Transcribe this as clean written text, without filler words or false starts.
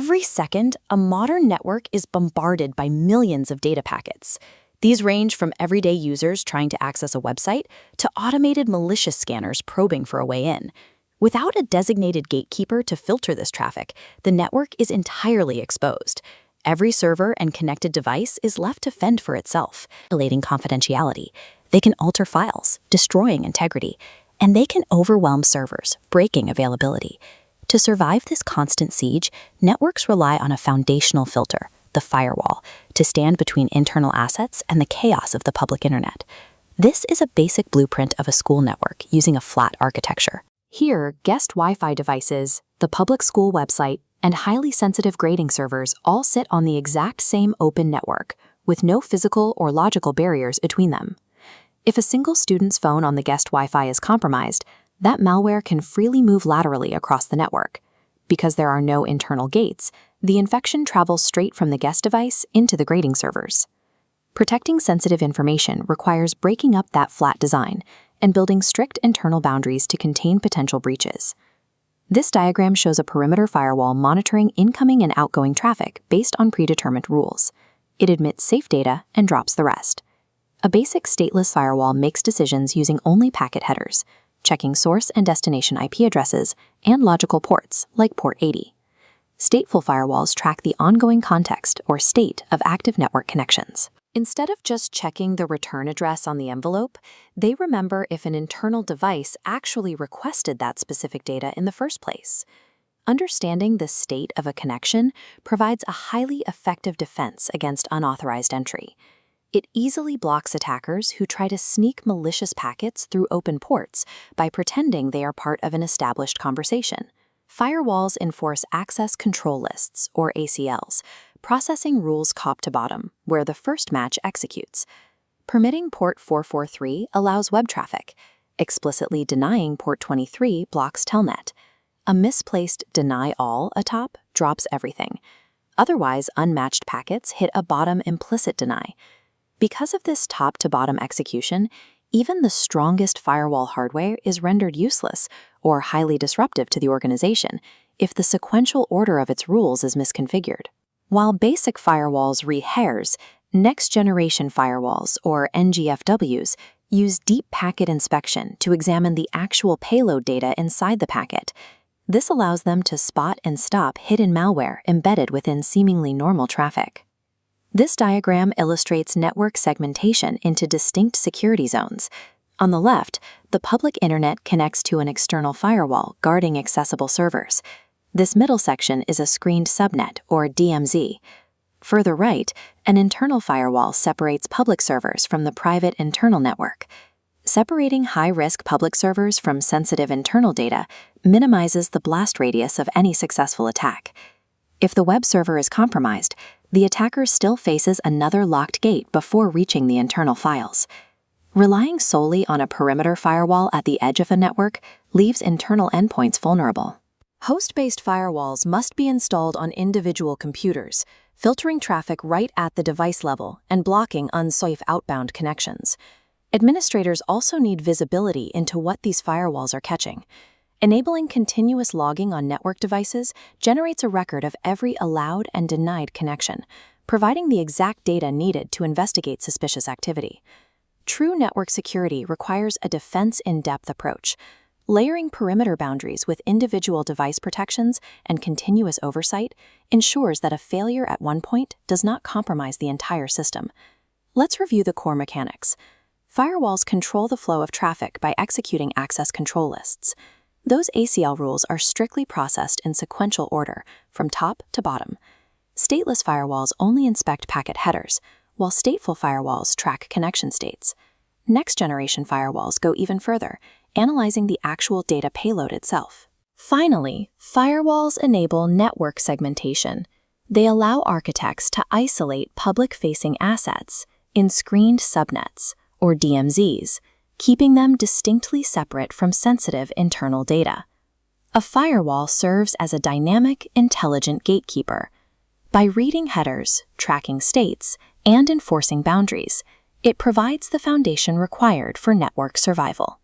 Every second, a modern network is bombarded by millions of data packets. These range from everyday users trying to access a website to automated malicious scanners probing for a way in. Without a designated gatekeeper to filter this traffic, the network is entirely exposed. Every server and connected device is left to fend for itself, violating confidentiality. They can alter files, destroying integrity, and they can overwhelm servers, breaking availability. To survive this constant siege, networks rely on a foundational filter, the firewall, to stand between internal assets and the chaos of the public internet. This is a basic blueprint of a school network using a flat architecture. Here, guest Wi-Fi devices, the public school website, and highly sensitive grading servers all sit on the exact same open network, with no physical or logical barriers between them. If a single student's phone on the guest Wi-Fi is compromised, that malware can freely move laterally across the network. Because there are no internal gates, the infection travels straight from the guest device into the grading servers. Protecting sensitive information requires breaking up that flat design and building strict internal boundaries to contain potential breaches. This diagram shows a perimeter firewall monitoring incoming and outgoing traffic based on predetermined rules. It admits safe data and drops the rest. A basic stateless firewall makes decisions using only packet headers, checking source and destination IP addresses and logical ports, like port 80. Stateful firewalls track the ongoing context or state of active network connections. Instead of just checking the return address on the envelope, they remember if an internal device actually requested that specific data in the first place. Understanding the state of a connection provides a highly effective defense against unauthorized entry. It easily blocks attackers who try to sneak malicious packets through open ports by pretending they are part of an established conversation. Firewalls enforce access control lists, or ACLs, processing rules top to bottom, where the first match executes. Permitting port 443 allows web traffic. Explicitly denying port 23 blocks telnet. A misplaced deny all atop drops everything. Otherwise, unmatched packets hit a bottom implicit deny. Because of this top-to-bottom execution, even the strongest firewall hardware is rendered useless or highly disruptive to the organization if the sequential order of its rules is misconfigured. While basic firewalls read hairs, next-generation firewalls, or NGFWs, use deep packet inspection to examine the actual payload data inside the packet. This allows them to spot and stop hidden malware embedded within seemingly normal traffic. This diagram illustrates network segmentation into distinct security zones. On the left, the public internet connects to an external firewall guarding accessible servers. This middle section is a screened subnet, or DMZ. Further right, an internal firewall separates public servers from the private internal network. Separating high-risk public servers from sensitive internal data minimizes the blast radius of any successful attack. If the web server is compromised, the attacker still faces another locked gate before reaching the internal files. Relying solely on a perimeter firewall at the edge of a network leaves internal endpoints vulnerable. Host-based firewalls must be installed on individual computers, filtering traffic right at the device level and blocking unsafe outbound connections. Administrators also need visibility into what these firewalls are catching. Enabling continuous logging on network devices generates a record of every allowed and denied connection, providing the exact data needed to investigate suspicious activity. True network security requires a defense-in-depth approach. Layering perimeter boundaries with individual device protections and continuous oversight ensures that a failure at one point does not compromise the entire system. Let's review the core mechanics. Firewalls control the flow of traffic by executing access control lists. Those ACL rules are strictly processed in sequential order, from top to bottom. Stateless firewalls only inspect packet headers, while stateful firewalls track connection states. Next-generation firewalls go even further, analyzing the actual data payload itself. Finally, firewalls enable network segmentation. They allow architects to isolate public-facing assets in screened subnets, or DMZs, keeping them distinctly separate from sensitive internal data. A firewall serves as a dynamic, intelligent gatekeeper. By reading headers, tracking states, and enforcing boundaries, it provides the foundation required for network survival.